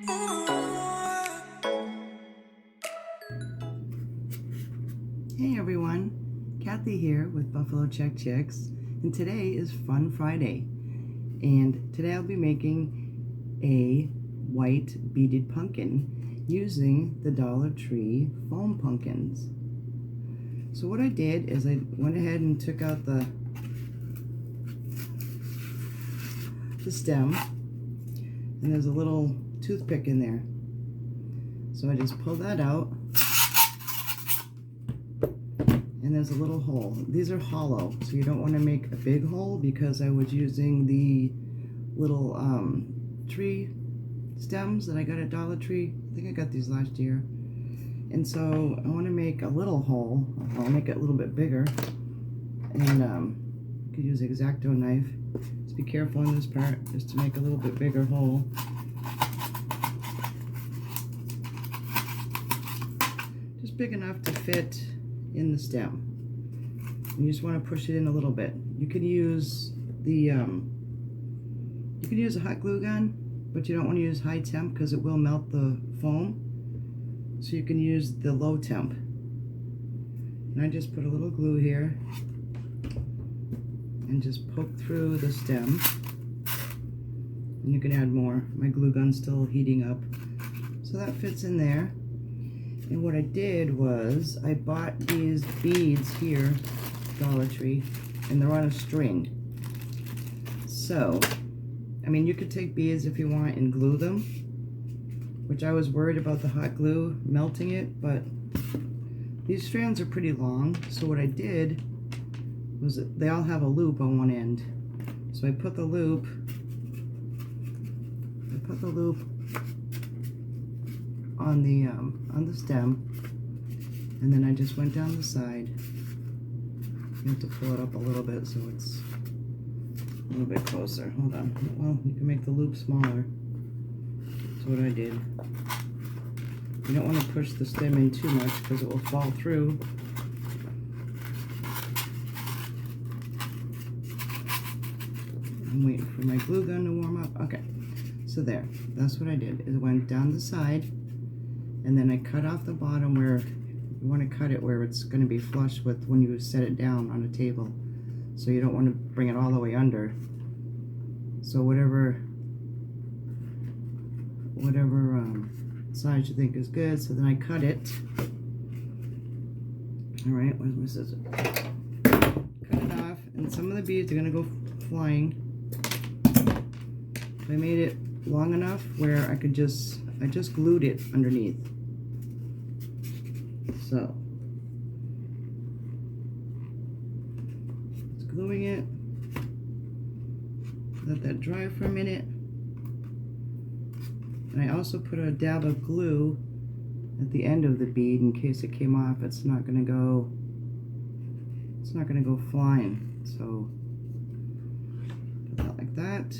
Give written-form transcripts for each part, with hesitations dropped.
Hey everyone, Kathy here with Buffalo Check Chicks, and today is Fun Friday. And today I'll be making a white beaded pumpkin using the Dollar Tree foam pumpkins. So what I did is I went ahead and took out the stem, and there's a little toothpick in there. So I just pulled that out. And there's a little hole. These are hollow, so you don't want to make a big hole because I was using the little tree stems that I got at Dollar Tree. I think I got these last year. And so I want to make a little hole. I'll make it a little bit bigger. And you could use an X-Acto knife. Just be careful in this part, just to make a little bit bigger hole. Just big enough to fit in the stem. You just want to push it in a little bit. You can use the you can use a hot glue gun, but you don't want to use high temp because it will melt the foam. So you can use the low temp. And I just put a little glue here and just poke through the stem. And you can add more. My glue gun's still heating up. So that fits in there. And what I did was I bought these beads here, Dollar Tree, and they're on a string. So, I mean, you could take beads if you want and glue them, which I was worried about the hot glue melting it, but these strands are pretty long. So what I did was they all have a loop on one end. So I put the loop on the stem, and then I just went down the side. You have to pull it up a little bit so it's a little bit closer. Hold on. Well, you can make the loop smaller. That's what I did. You don't want to push the stem in too much because it will fall through. I'm waiting for my glue gun to warm up. Okay, so there. That's what I did. It went down the side, and then I cut off the bottom where you want to cut it where it's going to be flush with when you set it down on a table. So you don't want to bring it all the way under. So whatever size you think is good. So then I cut it. All right, where's my scissors? Cut it off, and some of the beads are going to go flying. I made it long enough where I just glued it underneath. So, just gluing it. Let that dry for a minute. And I also put a dab of glue at the end of the bead in case it came off. It's not gonna go flying. So, put that like that.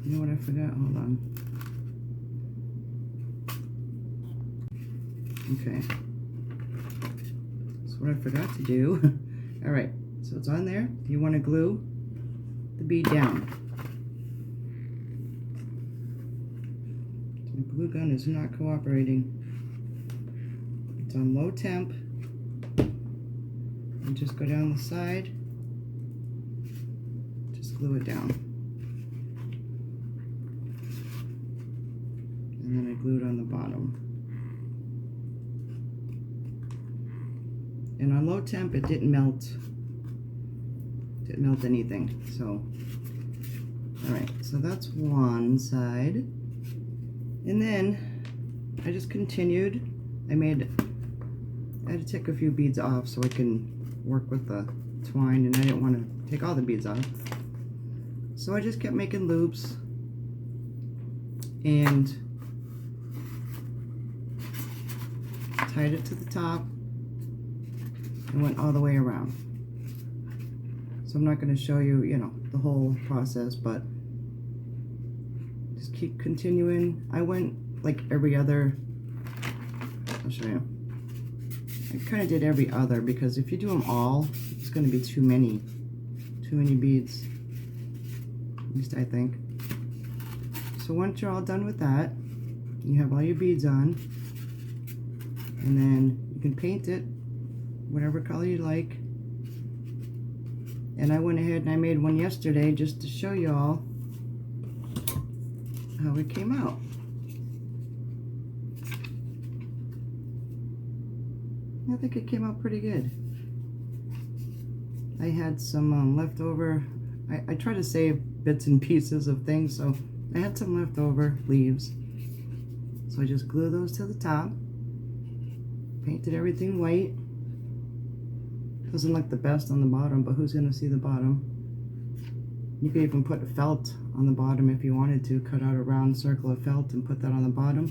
You know what I forgot? Hold on. Okay. That's what I forgot to do. Alright, so it's on there. You want to glue the bead down. My glue gun is not cooperating. It's on low temp. And just go down the side. Just glue it down. And then I glued on the bottom. And on low temp, it didn't melt anything. So, all right, so that's one side. And then I just continued. I had to take a few beads off so I can work with the twine, and I didn't want to take all the beads off. So I just kept making loops and tied it to the top and went all the way around. So I'm not going to show you, the whole process, but just keep continuing. I went like every other, I'll show you. I kind of did every other because if you do them all, it's going to be too many too many beads. At least I think. So once you're all done with that, you have all your beads on, and then you can paint it whatever color you like. And I went ahead and I made one yesterday just to show you all how it came out. I think it came out pretty good. I had some leftover, I try to save bits and pieces of things, so I had some leftover leaves. So I just glued those to the top, painted everything white. Doesn't look the best on the bottom, but who's gonna see the bottom? You could even put a felt on the bottom if you wanted to, cut out a round circle of felt and put that on the bottom.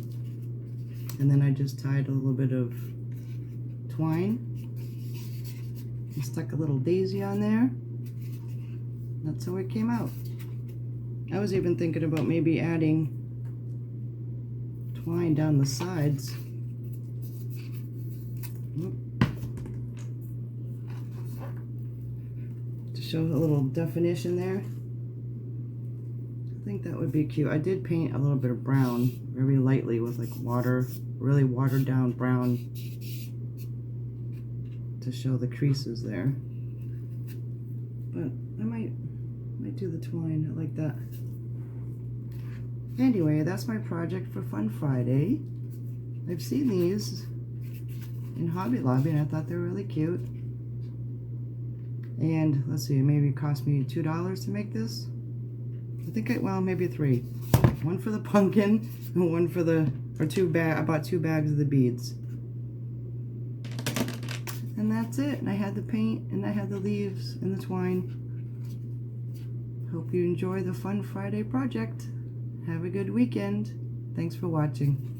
And then I just tied a little bit of twine and stuck a little daisy on there. That's how it came out. I was even thinking about maybe adding twine down the sides. To show a little definition there. I think that would be cute. I did paint a little bit of brown very lightly with like water, really watered down brown to show the creases there. But I might do the twine. I like that. Anyway, that's my project for Fun Friday. I've seen these in Hobby Lobby and I thought they were really cute. And let's see, maybe it cost me $2 to make this. I think well, maybe 3. One for the pumpkin and one for the, I bought 2 bags of the beads. And that's it. And I had the paint and I had the leaves and the twine. Hope you enjoy the Fun Friday project. Have a good weekend. Thanks for watching.